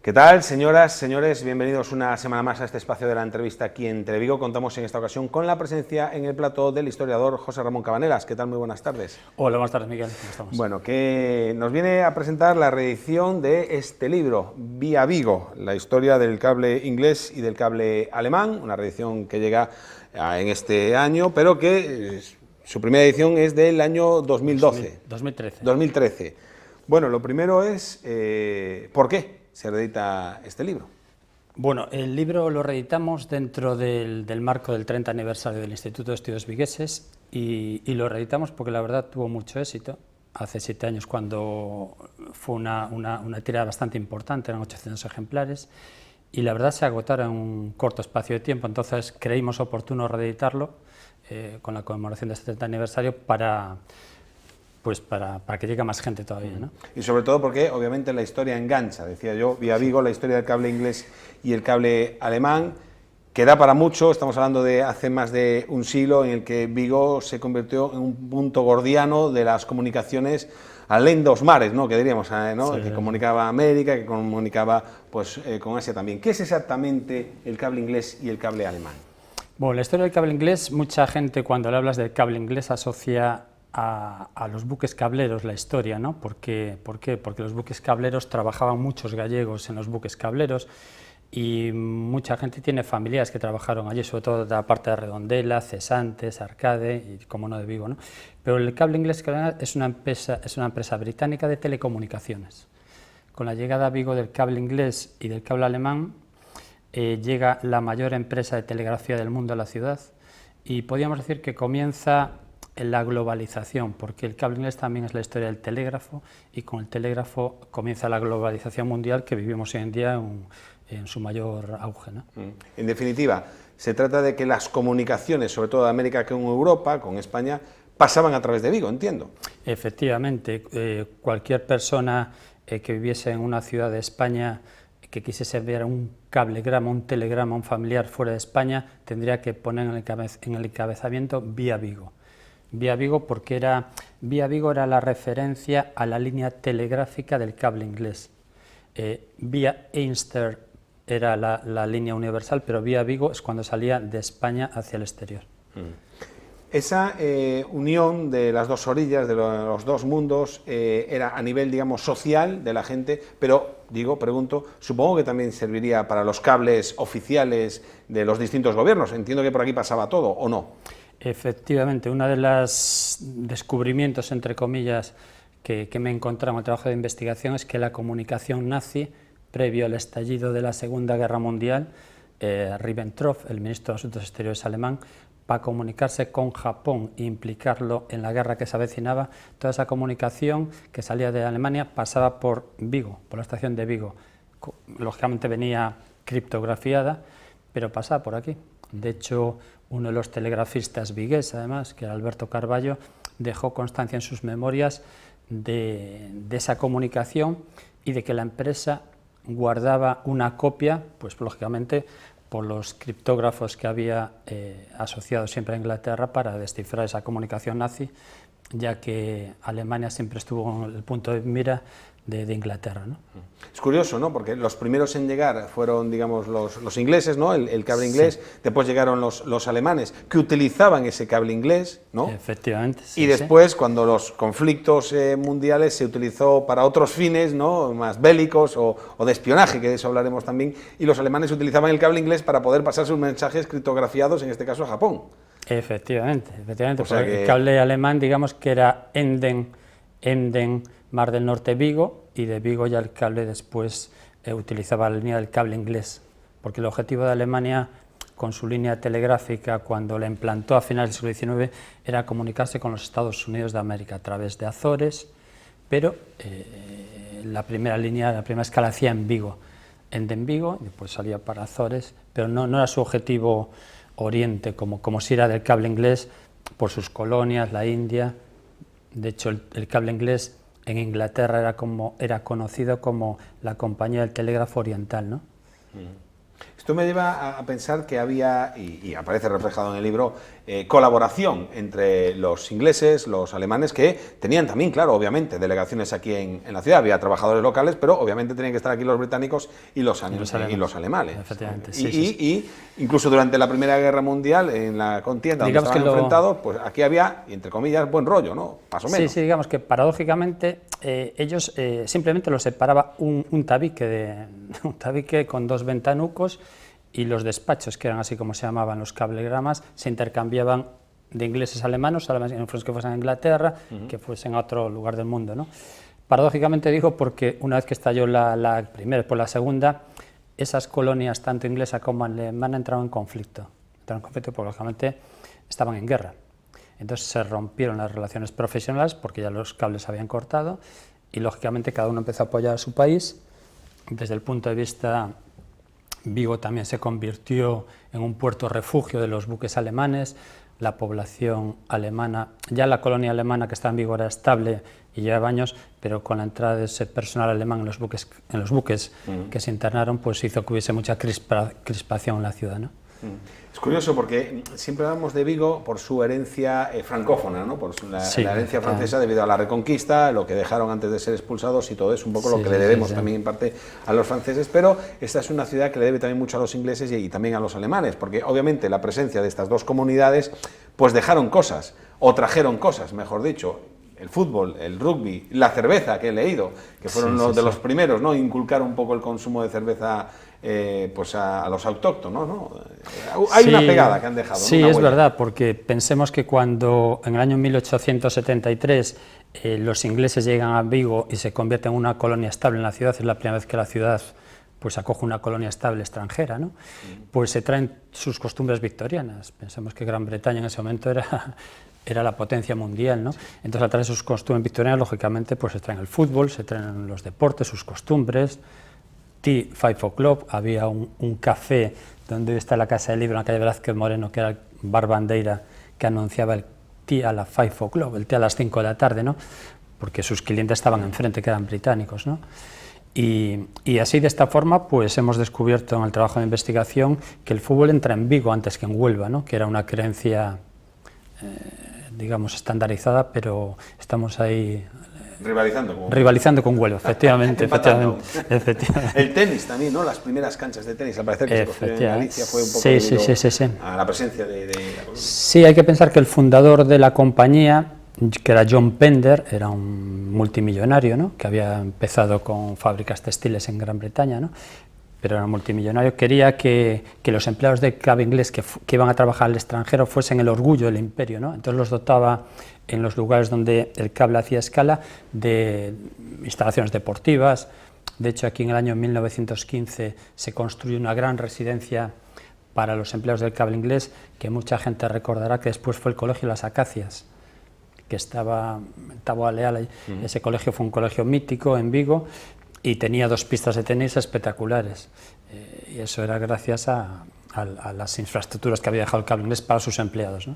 ¿Qué tal, señoras, señores? Bienvenidos una semana más a este espacio de la entrevista aquí en Televigo. Contamos en esta ocasión con la presencia en el plató del historiador José Ramón Cabanelas. ¿Qué tal? Muy buenas tardes. Hola, buenas tardes, Miguel. ¿Cómo estamos? Bueno, que nos viene a presentar la reedición de este libro, Vía Vigo, la historia del cable inglés y del cable alemán, una reedición que llega en este año, pero que su primera edición es del año 2012. 2013. 2013. Bueno, lo primero es, ¿por qué se reedita este libro? Bueno, el libro lo reeditamos dentro del marco del 30 aniversario del Instituto de Estudios Vigueses y lo reeditamos porque la verdad tuvo mucho éxito. Hace 7 años cuando fue una tirada bastante importante, eran 800 ejemplares, y la verdad se agotaron en un corto espacio de tiempo, entonces creímos oportuno reeditarlo con la conmemoración de este 30 aniversario para que llegue a más gente todavía, ¿no? Y sobre todo porque obviamente la historia engancha, decía yo, Vía Vigo, la historia del cable inglés y el cable alemán, que da para mucho. Estamos hablando de hace más de un siglo en el que Vigo se convirtió en un punto gordiano de las comunicaciones além dos mares, ¿no? Que diríamos, ¿no? Sí. Que comunicaba América, que comunicaba pues, con Asia también. ¿Qué es exactamente el cable inglés y el cable alemán? Bueno, la historia del cable inglés, mucha gente cuando le hablas del cable inglés asocia a los buques cableros la historia, ¿no? ¿Por qué? Porque los buques cableros trabajaban muchos gallegos en los buques cableros y mucha gente tiene familiares que trabajaron allí, sobre todo de la parte de Redondela, Cesantes, Arcade y, como no, de Vigo, ¿no? Pero el cable inglés es una empresa británica de telecomunicaciones. Con la llegada a Vigo del cable inglés y del cable alemán, llega la mayor empresa de telegrafía del mundo a la ciudad y podríamos decir que comienza la globalización, porque el cable inglés también es la historia del telégrafo y con el telégrafo comienza la globalización mundial que vivimos hoy en día en su mayor auge, ¿no? En definitiva, se trata de que las comunicaciones, sobre todo de América con Europa, con España, pasaban a través de Vigo, entiendo. Efectivamente, cualquier persona que viviese en una ciudad de España que quisiese ver un cablegrama, un telegrama, un familiar fuera de España, tendría que poner en el encabezamiento Vía Vigo. Vía Vigo porque Vía Vigo era la referencia a la línea telegráfica del cable inglés. Vía Einster era la línea universal, pero Vía Vigo es cuando salía de España hacia el exterior. Esa unión de las dos orillas, de los dos mundos, era a nivel, digamos, social de la gente, pero, pregunto, supongo que también serviría para los cables oficiales de los distintos gobiernos. Entiendo que por aquí pasaba todo, ¿o no? Efectivamente, uno de los descubrimientos, entre comillas, que me he encontrado en el trabajo de investigación es que la comunicación nazi, previo al estallido de la Segunda Guerra Mundial, Ribbentrop, el ministro de Asuntos Exteriores alemán, para comunicarse con Japón e implicarlo en la guerra que se avecinaba, toda esa comunicación que salía de Alemania pasaba por Vigo, por la estación de Vigo. Lógicamente venía criptografiada, pero pasaba por aquí. De hecho, uno de los telegrafistas vigués, además, que era Alberto Carballo, dejó constancia en sus memorias de esa comunicación y de que la empresa guardaba una copia, pues lógicamente por los criptógrafos que había asociados siempre a Inglaterra para descifrar esa comunicación nazi, ya que Alemania siempre estuvo en el punto de mira de Inglaterra, ¿no? Es curioso, ¿no? Porque los primeros en llegar fueron, digamos, los ingleses, ¿no? El cable inglés, sí. Después llegaron los alemanes, que utilizaban ese cable inglés, ¿no? Efectivamente. Sí, y después, cuando los conflictos mundiales se utilizó para otros fines, ¿no? Más bélicos o de espionaje, que de eso hablaremos también, y los alemanes utilizaban el cable inglés para poder pasar sus mensajes criptografiados, en este caso a Japón. Efectivamente, O sea que... el cable alemán, digamos que era Emden, Mar del Norte, Vigo, y de Vigo ya el cable después utilizaba la línea del cable inglés, porque el objetivo de Alemania con su línea telegráfica cuando la implantó a finales del siglo XIX era comunicarse con los Estados Unidos de América a través de Azores, pero la primera escala hacía en Vigo, Vigo, y después salía para Azores, pero no era su objetivo Oriente, como si era del cable inglés por sus colonias, la India. De hecho, el cable inglés en Inglaterra era conocido como la Compañía del Telégrafo Oriental, ¿no? Esto me lleva a pensar que había, y aparece reflejado en el libro, colaboración entre los ingleses, los alemanes, que tenían también, claro, obviamente, delegaciones aquí en la ciudad. Había trabajadores locales, pero obviamente tenían que estar aquí los británicos y los alemanes. Efectivamente, Y incluso durante la Primera Guerra Mundial, en la contienda donde estaban enfrentados, pues aquí había, entre comillas, buen rollo, ¿no? Más o menos. Sí, digamos que paradójicamente ellos simplemente los separaba un tabique con dos ventanucos, y los despachos, que eran así como se llamaban los cablegramas, se intercambiaban de ingleses a alemanes que fuesen a Inglaterra, que fuesen a otro lugar del mundo, ¿no? Paradójicamente digo porque una vez que estalló la primera y después la segunda, esas colonias, tanto inglesa como alemana, entraron en conflicto. Porque lógicamente estaban en guerra. Entonces se rompieron las relaciones profesionales porque ya los cables se habían cortado y lógicamente cada uno empezó a apoyar a su país. Desde el punto de vista, Vigo también se convirtió en un puerto refugio de los buques alemanes. La población alemana, ya la colonia alemana que estaba en Vigo era estable y llevaba años, pero con la entrada de ese personal alemán en los buques que se internaron, pues hizo que hubiese mucha crispación en la ciudad, ¿no? Es curioso porque siempre hablamos de Vigo por su herencia francófona, ¿no? Por la herencia francesa debido a la Reconquista, lo que dejaron antes de ser expulsados y todo es un poco lo que le debemos también en parte a los franceses, pero esta es una ciudad que le debe también mucho a los ingleses y también a los alemanes, porque obviamente la presencia de estas dos comunidades pues dejaron cosas, o trajeron cosas, mejor dicho. El fútbol, el rugby, la cerveza, que he leído, que fueron los primeros, ¿no? Inculcar un poco el consumo de cerveza pues a los autóctonos, ¿no? Hay una pegada que han dejado. Sí, es verdad, porque pensemos que cuando en el año 1873 los ingleses llegan a Vigo y se convierten en una colonia estable en la ciudad, es la primera vez que la ciudad pues acoge una colonia estable extranjera, ¿no? Pues se traen sus costumbres victorianas. Pensemos que Gran Bretaña en ese momento era la potencia mundial, ¿no? Entonces, al traer sus costumbres victorianas, lógicamente, pues se traen el fútbol, se traen los deportes, sus costumbres. Tea 5 o'clock, había un café donde está la Casa del Libro, en la calle Velázquez Moreno, que era el Bar Bandeira, que anunciaba el té a las 5 o'clock, el té a las 5 de la tarde, ¿no? Porque sus clientes estaban enfrente, que eran británicos, ¿no? Y así, de esta forma, pues hemos descubierto en el trabajo de investigación que el fútbol entra en Vigo antes que en Huelva, ¿no? Que era una creencia digamos, estandarizada, pero estamos ahí rivalizando con Huelva, efectivamente. El tenis también, ¿no? Las primeras canchas de tenis, al parecer que se construyeron en Galicia, fue un poco a la presencia de la colonia. Sí, hay que pensar que el fundador de la compañía, que era John Pender, era un multimillonario, ¿no? Que había empezado con fábricas textiles en Gran Bretaña, ¿no? Pero era multimillonario, quería que los empleados de cable inglés que iban a trabajar al extranjero fuesen el orgullo del imperio, ¿no? Entonces los dotaba en los lugares donde el cable hacía escala de instalaciones deportivas. De hecho, aquí en el año 1915 se construyó una gran residencia para los empleados del cable inglés, que mucha gente recordará que después fue el Colegio Las Acacias, que estaba en Taboada Leal. Ese colegio fue un colegio mítico en Vigo, y tenía 2 pistas de tenis espectaculares, y eso era gracias a las infraestructuras que había dejado el cable inglés para sus empleados, ¿no?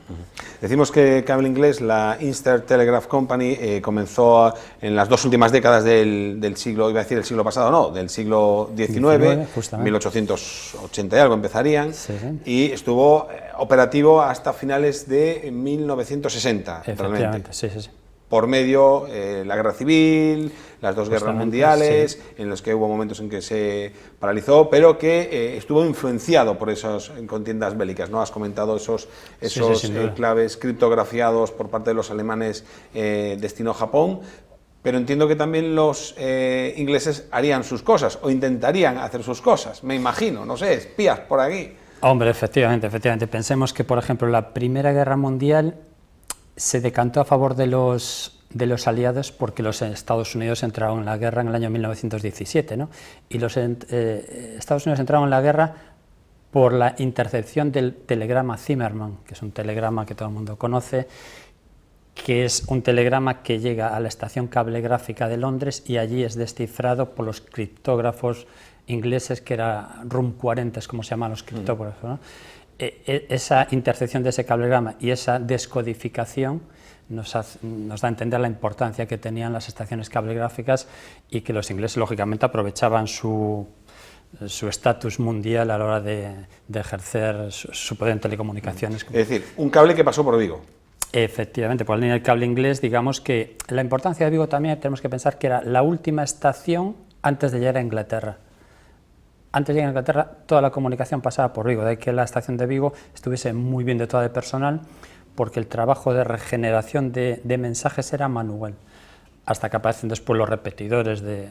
Decimos que el cable inglés, la Inster Telegraph Company, comenzó en las 2 últimas décadas del siglo, iba a decir el siglo pasado, no, del siglo XIX, 1880 y algo empezarían, y estuvo operativo hasta finales de 1960, realmente. Sí. Por medio la guerra civil, las 2 guerras mundiales, en los que hubo momentos en que se paralizó, pero que estuvo influenciado por esas contiendas bélicas, ¿no? Has comentado esos claves criptografiados por parte de los alemanes destino a Japón, pero entiendo que también los ingleses harían sus cosas, o intentarían hacer sus cosas, me imagino, no sé, espías por aquí. Hombre, efectivamente. Pensemos que, por ejemplo, la Primera Guerra Mundial se decantó a favor de los aliados porque los Estados Unidos entraron en la guerra en el año 1917, ¿no? Y los Estados Unidos entraron en la guerra por la intercepción del telegrama Zimmermann, que es un telegrama que todo el mundo conoce, que es un telegrama que llega a la estación cablegráfica de Londres y allí es descifrado por los criptógrafos ingleses, que era Room 40, es como se llaman los criptógrafos, ¿no? Esa intercepción de ese cablegrama y esa descodificación nos da a entender la importancia que tenían las estaciones cablegráficas y que los ingleses, lógicamente, aprovechaban su su estatus mundial a la hora de ejercer su poder en telecomunicaciones. Es decir, un cable que pasó por Vigo. Efectivamente, por la línea del cable inglés, digamos que la importancia de Vigo también tenemos que pensar que era la última estación antes de llegar a Inglaterra. Antes de llegar a Inglaterra, toda la comunicación pasaba por Vigo, de ahí que la estación de Vigo estuviese muy bien dotada de personal, porque el trabajo de regeneración de mensajes era manual, hasta que aparecen después los repetidores de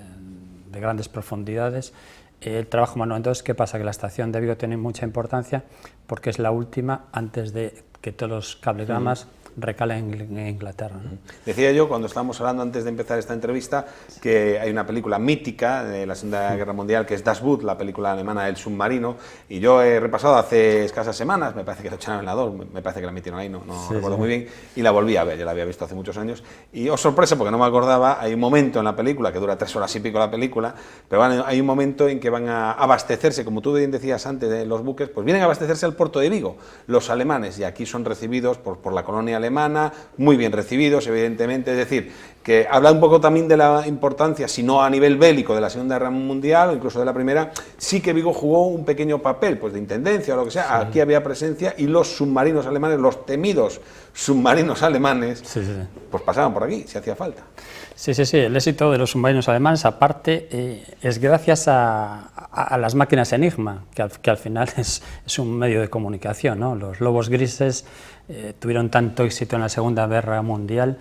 grandes profundidades. El trabajo manual. Entonces, ¿qué pasa? Que la estación de Vigo tiene mucha importancia porque es la última antes de que todos los cablegramas recalen en Inglaterra, ¿no? Decía yo, cuando estábamos hablando antes de empezar esta entrevista, que hay una película mítica de la Segunda Guerra Mundial, que es Das Boot, la película alemana del submarino, y yo he repasado hace escasas semanas, me parece que la echaron en la 2, me parece que la metieron ahí, no recuerdo muy bien, y la volví a ver, ya la había visto hace muchos años, y oh sorpresa, porque no me acordaba, hay un momento en la película, que dura 3 horas y pico la película, pero bueno, hay un momento en que van a abastecerse, como tú bien decías antes de los buques, pues vienen a abastecerse al puerto de Vigo, los alemanes, y aquí son recibidos por la colonia alemana, muy bien recibidos, evidentemente, es decir, que habla un poco también de la importancia, si no a nivel bélico, de la Segunda Guerra Mundial, o incluso de la Primera, sí que Vigo jugó un pequeño papel, pues de intendencia o lo que sea, sí. Aquí había presencia y los submarinos alemanes, los temidos submarinos alemanes, pues pasaban por aquí, si hacía falta. Sí, el éxito de los submarinos alemanes, aparte, es gracias a las máquinas Enigma, que al final es un medio de comunicación, ¿no? Los lobos grises tuvieron tanto éxito en la Segunda Guerra Mundial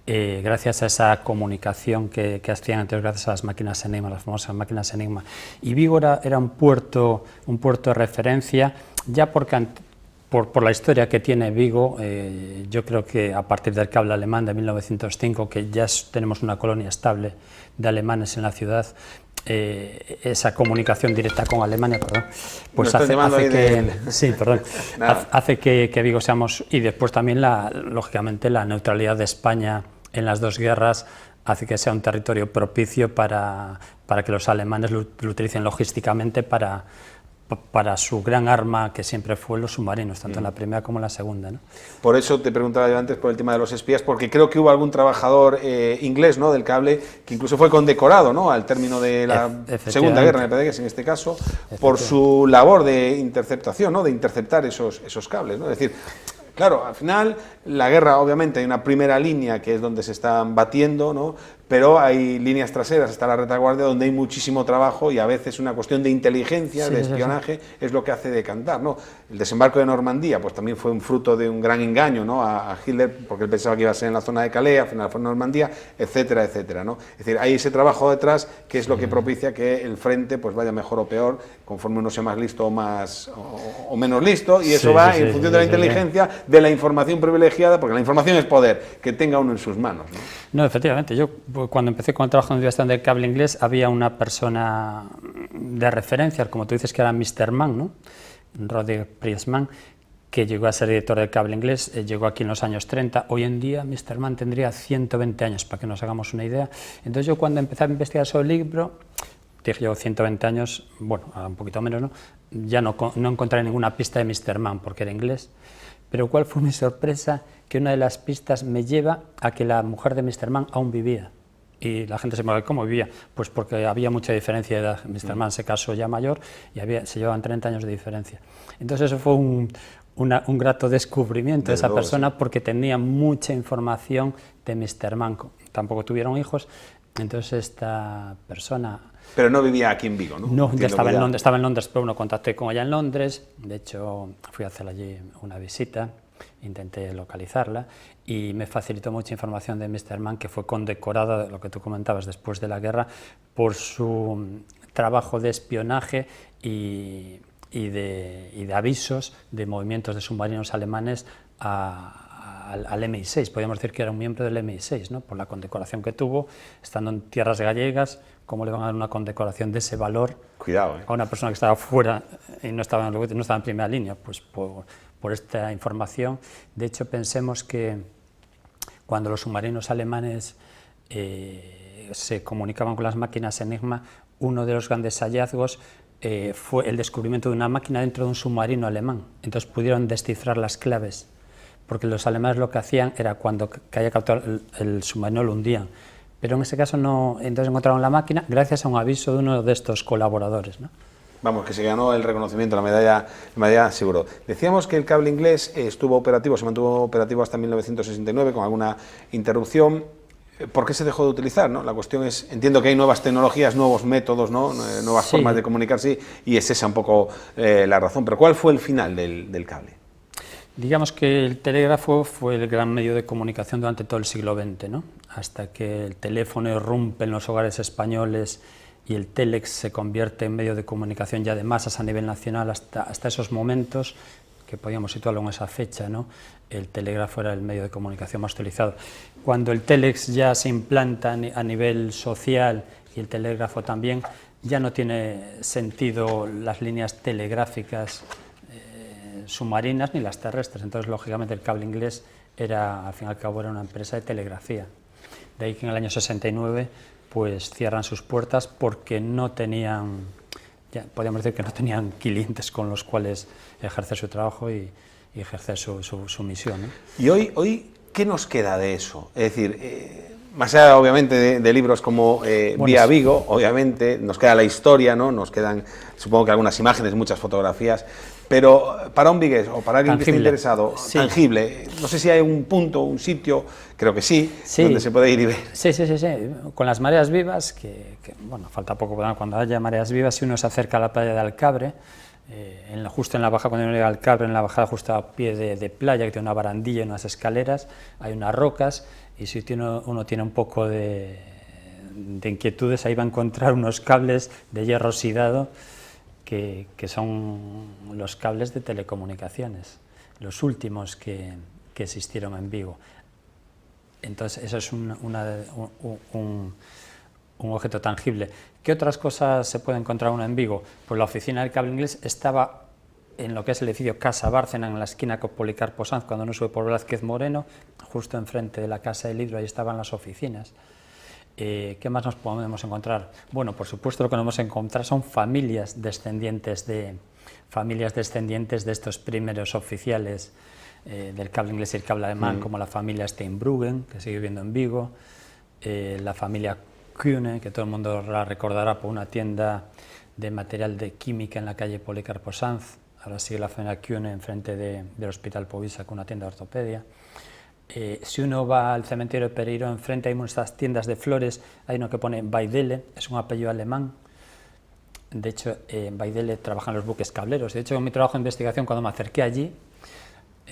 gracias a esa comunicación que hacían antes, gracias a las máquinas Enigma, las famosas máquinas Enigma. Y Vigo era un puerto de referencia, ya porque por la historia que tiene Vigo, yo creo que a partir del cable alemán de 1905, que ya tenemos una colonia estable de alemanes en la ciudad, esa comunicación directa con Alemania, pues hace que Vigo seamos, y después también lógicamente la neutralidad de España en las dos guerras hace que sea un territorio propicio para que los alemanes lo utilicen logísticamente para su gran arma, que siempre fue los submarinos, tanto en la primera como en la segunda, ¿no? Por eso te preguntaba yo antes por el tema de los espías, porque creo que hubo algún trabajador inglés, ¿no?, del cable, que incluso fue condecorado, ¿no?, al término de la Segunda Guerra, me parece que es en este caso, por su labor de interceptación, ¿no?, de interceptar esos cables, ¿no? Es decir, claro, al final la guerra, obviamente, hay una primera línea que es donde se están batiendo, ¿no?, pero hay líneas traseras, está la retaguardia, donde hay muchísimo trabajo y a veces una cuestión de inteligencia, de espionaje, es lo que hace decantar, ¿no? El desembarco de Normandía, pues también fue un fruto de un gran engaño, ¿no?, a Hitler, porque él pensaba que iba a ser en la zona de Calais, al final fue en Normandía, etcétera, etcétera, ¿no? Es decir, hay ese trabajo detrás que es lo que propicia que el frente pues vaya mejor o peor, conforme uno sea más listo o menos listo, y eso va en función de la inteligencia, de la información privilegiada, porque la información es poder, que tenga uno en sus manos, ¿no? No, efectivamente, yo cuando empecé con el trabajo en la Universidad del Cable Inglés había una persona de referencia, como tú dices, que era Mr. Mann, ¿no?, Roger Priestman, que llegó a ser director del Cable Inglés, llegó aquí en los años 30, hoy en día Mr. Mann tendría 120 años, para que nos hagamos una idea. Entonces yo cuando empecé a investigar sobre el libro, dije yo 120 años, bueno, un poquito menos, ¿no?, ya no encontré ninguna pista de Mr. Mann, porque era inglés, pero ¿cuál fue mi sorpresa? Que una de las pistas me lleva a que la mujer de Mr. Mann aún vivía. Y la gente se me va, ¿cómo vivía? Pues porque había mucha diferencia de edad. Mr. Mann se casó ya mayor y se llevaban 30 años de diferencia. Entonces eso fue un grato descubrimiento de esa persona, porque tenía mucha información de Mr. Mann. Tampoco tuvieron hijos, entonces esta persona... Pero no vivía aquí en Vigo, ¿no? No, ya estaba en Londres, pero bueno, contacté con ella en Londres, de hecho fui a hacer allí una visita, intenté localizarla y me facilitó mucha información de Mr. Mann, que fue condecorada, de lo que tú comentabas, después de la guerra, por su trabajo de espionaje y de avisos de movimientos de submarinos alemanes al MI6, podríamos decir que era un miembro del MI6, ¿no?, por la condecoración que tuvo, estando en tierras gallegas. ¿Cómo le van a dar una condecoración de ese valor a una persona que estaba fuera y no estaba en primera línea? Pues por esta información. De hecho, pensemos que cuando los submarinos alemanes se comunicaban con las máquinas Enigma, uno de los grandes hallazgos fue el descubrimiento de una máquina dentro de un submarino alemán. Entonces pudieron descifrar las claves, porque los alemanes lo que hacían era, cuando caía capturado el submarino, lo hundían. Pero en ese caso no, entonces encontraron la máquina gracias a un aviso de uno de estos colaboradores, ¿no? Vamos, que se ganó el reconocimiento, la medalla seguro. Decíamos que el cable inglés estuvo operativo, se mantuvo operativo hasta 1969 con alguna interrupción. ¿Por qué se dejó de utilizar, ¿no? La cuestión es, entiendo que hay nuevas tecnologías, nuevos métodos, ¿no? Nuevas formas de comunicarse, y es esa un poco la razón. Pero ¿cuál fue el final del cable? Digamos que el telégrafo fue el gran medio de comunicación durante todo el siglo XX, ¿no? Hasta que el teléfono irrumpe en los hogares españoles y el télex se convierte en medio de comunicación ya de masas a nivel nacional. Hasta esos momentos, que podíamos situarlo en esa fecha, ¿no? El telégrafo era el medio de comunicación más utilizado. Cuando el télex ya se implanta a nivel social y el telégrafo también, ya no tiene sentido las líneas telegráficas submarinas ni las terrestres. Entonces, lógicamente, el cable inglés era, al fin y al cabo, era una empresa de telegrafía. De ahí que en el año 69 pues cierran sus puertas porque no tenían, ya podríamos decir que no tenían clientes con los cuales ejercer su trabajo y ejercer su misión, ¿no? Y hoy, ¿qué nos queda de eso? Es decir, más allá, obviamente, de libros como Vía Vigo, obviamente, nos queda la historia, ¿no? Nos quedan, supongo que algunas imágenes, muchas fotografías, pero para un vigués o para alguien que esté interesado, tangible, no sé si hay un punto, un sitio, creo que sí, donde se puede ir y ver. Sí, con las mareas vivas, que bueno, falta poco, cuando haya mareas vivas, si uno se acerca a la playa de Alcabre, justo en la bajada, cuando uno llega al Alcabre, en la bajada justo a pie de playa, que tiene una barandilla y unas escaleras, hay unas rocas, y si uno tiene un poco de inquietudes, ahí va a encontrar unos cables de hierro oxidado que son los cables de telecomunicaciones, los últimos que existieron en Vigo. Entonces, eso es un objeto tangible. ¿Qué otras cosas se puede encontrar uno en Vigo? Pues la oficina del cable inglés estaba en lo que es el edificio Casa Bárcena, en la esquina con Policarpo Sanz, cuando uno sube por Velázquez Moreno, justo enfrente de la Casa del Libro, ahí estaban las oficinas. ¿Qué más nos podemos encontrar? Bueno, por supuesto, lo que nos vamos a encontrar son familias descendientes de estos primeros oficiales del cable inglés y el cable alemán, como la familia Steinbruggen, que sigue viviendo en Vigo, la familia Kühne, que todo el mundo la recordará por una tienda de material de química en la calle Policarpo Sanz. Ahora sigue la familia Kühne enfrente del Hospital Povisa con una tienda de ortopedia. Si uno va al cementerio de Pereiro, enfrente hay unas tiendas de flores, hay uno que pone Weidele, es un apellido alemán. De hecho, Weidele trabaja en los buques cableros. De hecho, en mi trabajo de investigación, cuando me acerqué allí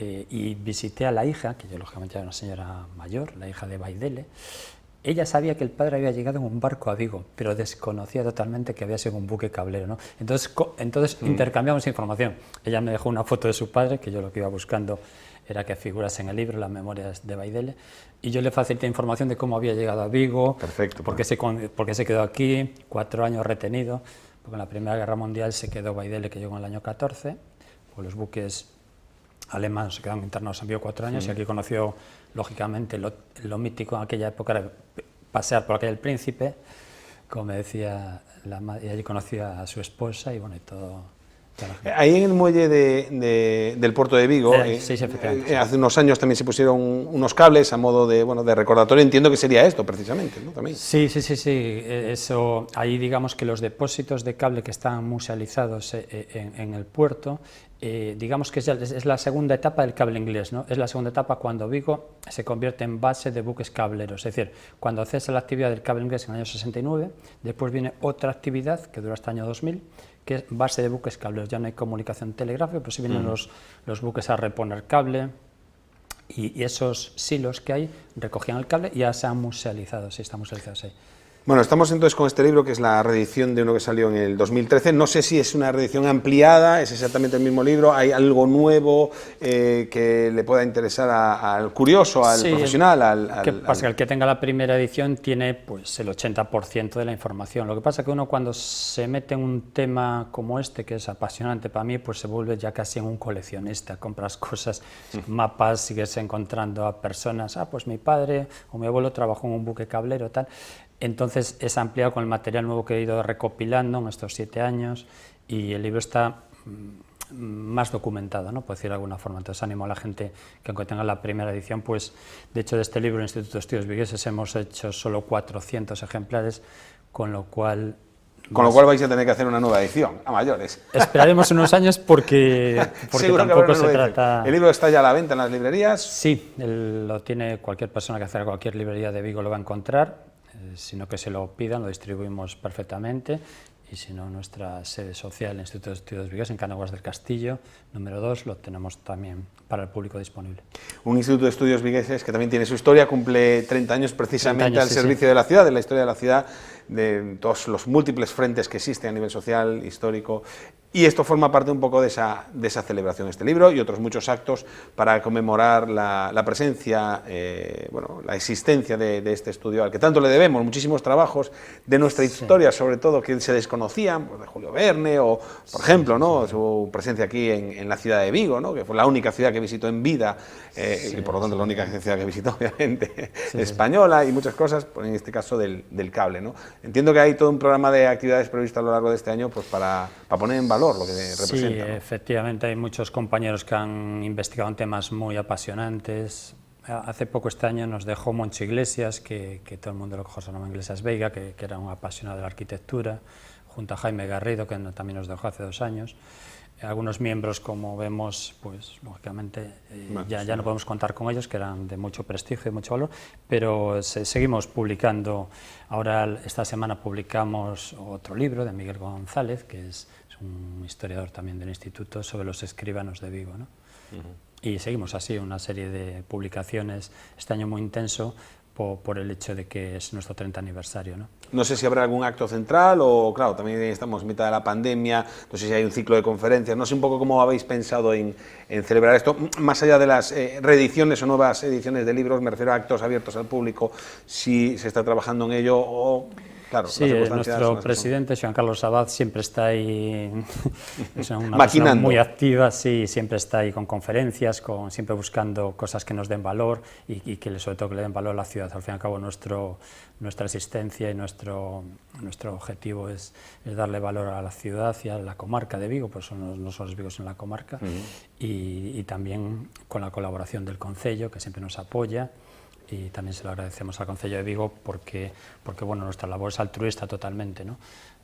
y visité a la hija, que yo lógicamente era una señora mayor, la hija de Weidele, ella sabía que el padre había llegado en un barco a Vigo, pero desconocía totalmente que había sido un buque cablero, ¿no? Entonces intercambiamos información. Ella me dejó una foto de su padre, que yo lo que iba buscando era que figurase en el libro, las memorias de Weidele, y yo le facilité información de cómo había llegado a Vigo, por qué se quedó aquí, 4 años retenido, porque en la Primera Guerra Mundial se quedó Weidele, que llegó en el año 14, pues los buques alemanes se quedaron internados en Vigo 4 años, y aquí conoció, lógicamente, lo mítico en aquella época era pasear por la calle del Príncipe, como me decía la madre, y allí conocía a su esposa, y bueno, y todo. Ahí en el muelle del puerto de Vigo, hace unos años también se pusieron unos cables a modo de recordatorio. Entiendo que sería esto precisamente, ¿no? También. Sí. Eso, ahí digamos que los depósitos de cable que están musealizados en el puerto, digamos que es la segunda etapa del cable inglés, ¿no? Es la segunda etapa cuando Vigo se convierte en base de buques cableros. Es decir, cuando cesa la actividad del cable inglés en el año 69, después viene otra actividad que dura hasta el año 2000, que es base de buques cableros. Ya no hay comunicación telegráfica, pero sí vienen los buques a reponer cable, y esos silos que hay recogían el cable y ya se han musealizado, sí, están musealizados ahí. Bueno, estamos entonces con este libro, que es la reedición de uno que salió en el 2013. No sé si es una reedición ampliada, es exactamente el mismo libro, hay algo nuevo que le pueda interesar al curioso, al profesional. ¿Qué pasa? Que el que tenga la primera edición tiene pues el 80% de la información. Lo que pasa es que uno, cuando se mete en un tema como este, que es apasionante para mí, pues se vuelve ya casi en un coleccionista. Compras cosas, mapas, sigues encontrando a personas, pues mi padre o mi abuelo trabajó en un buque cablero, tal. Entonces es ampliado con el material nuevo que he ido recopilando en estos 7 años, y el libro está más documentado, ¿no? Por decir de alguna forma. Entonces animo a la gente que, aunque tenga la primera edición, pues de hecho de este libro en el Instituto de Estudios Vigueses hemos hecho solo 400 ejemplares, con lo cual Con lo cual vais a tener que hacer una nueva edición, a mayores. Esperaremos unos años porque tampoco se trata... ¿El libro está ya a la venta en las librerías? Sí, lo tiene cualquier persona que acceda a cualquier librería de Vigo, lo va a encontrar, sino que se lo pidan, lo distribuimos perfectamente. Y si no, nuestra sede social, el Instituto de Estudios Vigueses, en Cánovas del Castillo, número 2, lo tenemos también para el público disponible. Un Instituto de Estudios Vigueses que también tiene su historia, cumple 30 años precisamente 30 años, al servicio de la ciudad, de la historia de la ciudad, de todos los múltiples frentes que existen a nivel social, histórico, y esto forma parte un poco de esa celebración, este libro y otros muchos actos para conmemorar la presencia, bueno, la existencia de este estudio al que tanto le debemos, muchísimos trabajos de nuestra historia, sobre todo que se desconocían, pues de Julio Verne o, por ejemplo, ¿no? Su presencia aquí en la ciudad de Vigo, ¿no? Que fue la única ciudad que visitó en vida, y por lo tanto la única ciudad que visitó, obviamente, española, y muchas cosas, pues en este caso del cable, ¿no? Entiendo que hay todo un programa de actividades previsto a lo largo de este año pues para poner en valor lo que representa. Sí, ¿no? efectivamente, hay muchos compañeros que han investigado en temas muy apasionantes. Hace poco, este año, nos dejó Moncho Iglesias, que todo el mundo lo conoce como Iglesias Veiga, que era un apasionado de la arquitectura, junto a Jaime Garrido, que también nos dejó hace 2 años. Algunos miembros, como vemos, pues lógicamente ya no podemos contar con ellos, que eran de mucho prestigio y mucho valor, pero seguimos publicando. Ahora, esta semana, publicamos otro libro de Miguel González, que es un historiador también del Instituto, sobre los escribanos de Vigo, ¿no? Y seguimos así, una serie de publicaciones, este año muy intenso, por el hecho de que es nuestro 30 aniversario, ¿no? No sé si habrá algún acto central o, claro, también estamos en mitad de la pandemia, no sé si hay un ciclo de conferencias, no sé un poco cómo habéis pensado en celebrar esto, más allá de las reediciones o nuevas ediciones de libros, me refiero a actos abiertos al público, si se está trabajando en ello o... Claro, sí, nuestro presidente, Joan Carlos Abad, siempre está ahí, es una persona muy activa, sí, siempre está ahí con conferencias, siempre buscando cosas que nos den valor y que sobre todo que le den valor a la ciudad. Al fin y al cabo, nuestra existencia y nuestro objetivo es darle valor a la ciudad y a la comarca de Vigo, pues no son los vigos en la comarca, y también con la colaboración del Concello, que siempre nos apoya. Y también se lo agradecemos al Concello de Vigo porque bueno, nuestra labor es altruista totalmente, ¿no?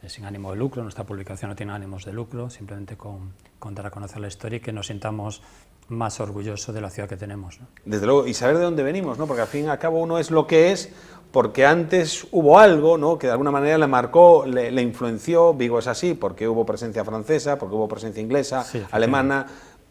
Sin ánimo de lucro, nuestra publicación no tiene ánimos de lucro, simplemente con dar a conocer la historia y que nos sintamos más orgullosos de la ciudad que tenemos, ¿no? Desde luego, y saber de dónde venimos, ¿no? Porque al fin y al cabo uno es lo que es porque antes hubo algo, ¿no? Que de alguna manera le marcó, le influenció. Vigo es así porque hubo presencia francesa, porque hubo presencia inglesa, sí, alemana.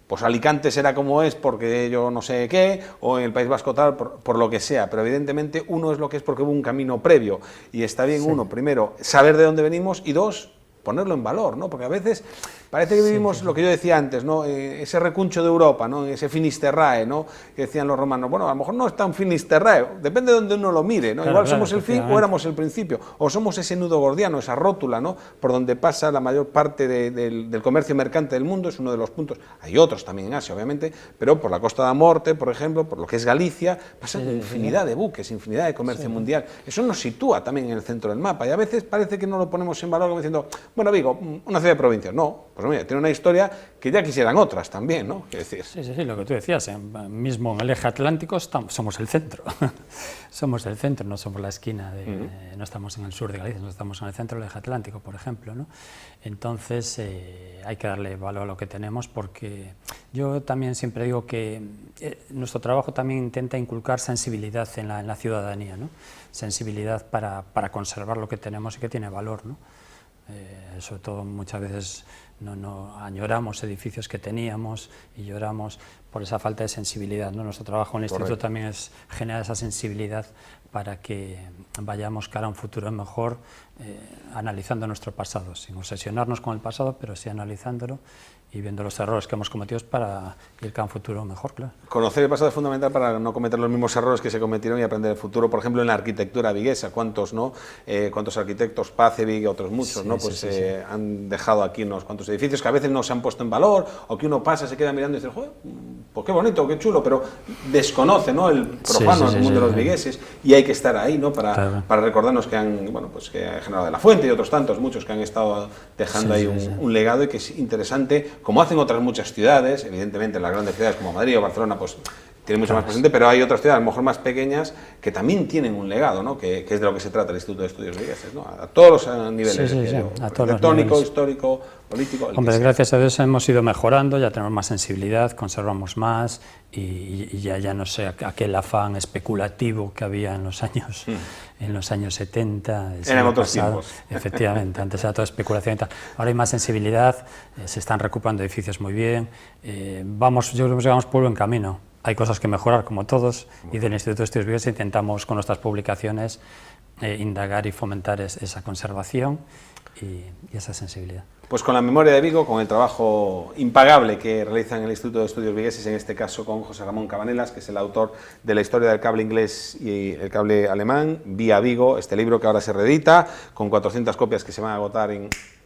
Pues Alicante será como es porque yo no sé qué, o en el País Vasco tal, por lo que sea, pero evidentemente uno es lo que es porque hubo un camino previo, y está bien, uno, primero, saber de dónde venimos, y 2, ponerlo en valor, ¿no? Porque a veces parece que vivimos lo que yo decía antes, ¿no? Ese recuncho de Europa, ¿no? Ese Finisterrae, ¿no? Que decían los romanos. Bueno, a lo mejor no es tan Finisterrae, depende de donde uno lo mire, ¿no? Claro, igual somos el fin o éramos el principio, o somos ese nudo gordiano, esa rótula, ¿no? Por donde pasa la mayor parte del comercio mercante del mundo, es uno de los puntos. Hay otros también en Asia, obviamente, pero por la Costa da Morte, por ejemplo, por lo que es Galicia, pasan infinidad de buques, infinidad de comercio mundial. Eso nos sitúa también en el centro del mapa, y a veces parece que no lo ponemos en valor como diciendo, bueno, Vigo, una ciudad de provincia. No, pues mira, tiene una historia que ya quisieran otras también, ¿no? ¿Qué decir? Sí, lo que tú decías, mismo en el eje atlántico somos el centro, somos el centro, no somos la esquina, no estamos en el sur de Galicia, no estamos en el centro del eje atlántico, por ejemplo, ¿no? Entonces hay que darle valor a lo que tenemos, porque yo también siempre digo que nuestro trabajo también intenta inculcar sensibilidad en la ciudadanía, ¿no? Sensibilidad para conservar lo que tenemos y que tiene valor, ¿no? Sobre todo muchas veces no añoramos edificios que teníamos y lloramos por esa falta de sensibilidad, ¿no? Nuestro trabajo en el Instituto también es generar esa sensibilidad para que vayamos cara a un futuro mejor, analizando nuestro pasado, sin obsesionarnos con el pasado, pero sí analizándolo y viendo los errores que hemos cometido para ir a un futuro mejor, claro. Conocer el pasado es fundamental para no cometer los mismos errores que se cometieron y aprender el futuro. Por ejemplo, en la arquitectura viguesa, ¿cuántos arquitectos, Pacevig y otros muchos, ¿no? Pues han dejado aquí unos cuantos edificios que a veces no se han puesto en valor, o que uno pasa, se queda mirando y dice, joder, pues qué bonito, qué chulo, pero desconoce, ¿no? El profano del mundo de los vigueses, y hay que estar ahí, ¿no? Para recordarnos que han, bueno, pues que General de la Fuente y otros tantos, muchos que han estado dejando ahí un legado, y que es interesante, como hacen otras muchas ciudades, evidentemente las grandes ciudades como Madrid o Barcelona, pues tiene mucho más presente, pero hay otras ciudades, a lo mejor más pequeñas, que también tienen un legado, ¿no? Que es de lo que se trata el Instituto de Estudios Vigueses, ¿no? A todos los niveles, a todos los arquitectónico, niveles. histórico, político. Hombre, gracias a Dios hemos ido mejorando, ya tenemos más sensibilidad, conservamos más y ya no sé aquel afán especulativo que había en los años, en los años 70. Eran otros tiempos. Efectivamente, antes era toda especulación y tal. Ahora hay más sensibilidad, se están recuperando edificios muy bien, yo creo que vamos por buen camino. Hay cosas que mejorar, como todos, y del Instituto de Estudios Vigueses intentamos con nuestras publicaciones indagar y fomentar esa conservación y esa sensibilidad. Pues con la memoria de Vigo, con el trabajo impagable que realiza en el Instituto de Estudios Vigueses, en este caso con José Ramón Cabanelas, que es el autor de la historia del cable inglés y el cable alemán, Vía Vigo, este libro que ahora se reedita, con 400 copias que se van a agotar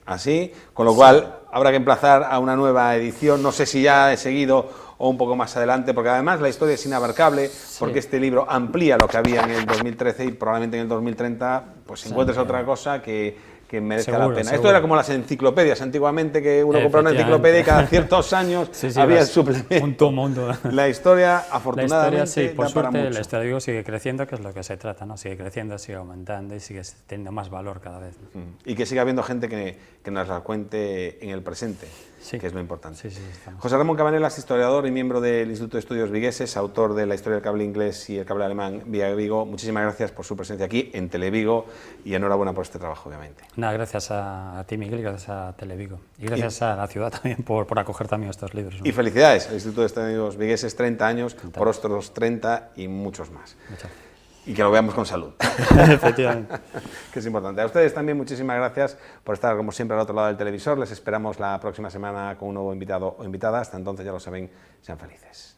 así, con lo cual habrá que emplazar a una nueva edición, no sé si ya he seguido o un poco más adelante, porque además la historia es inabarcable, porque este libro amplía lo que había en el 2013 y probablemente en el 2030 pues encuentres otra cosa que merezca la pena. Esto era como las enciclopedias antiguamente, que uno compraba una enciclopedia y cada ciertos años había el suplemento. La historia, afortunadamente, por da suerte, para mucho. la historia de Vigo sigue creciendo, que es lo que se trata, ¿no? Sigue creciendo, sigue aumentando y sigue teniendo más valor cada vez, ¿no? Y que siga habiendo gente que nos la cuente en el presente, que es lo importante. José Ramón Cabanelas, historiador y miembro del Instituto de Estudios Vigueses, autor de la historia del cable inglés y el cable alemán Vía Vigo. Muchísimas gracias por su presencia aquí en Televigo y enhorabuena por este trabajo, obviamente. Nada, gracias a ti, Miguel, y gracias a Televigo. Y gracias a la ciudad también por acoger también estos libros, ¿no? Y felicidades al Instituto de Estudios Vigueses, 30 años, por otros 30 y muchos más. Muchas gracias. Y que lo veamos con salud. Efectivamente. Que es importante. A ustedes también muchísimas gracias por estar, como siempre, al otro lado del televisor. Les esperamos la próxima semana con un nuevo invitado o invitada. Hasta entonces, ya lo saben, sean felices.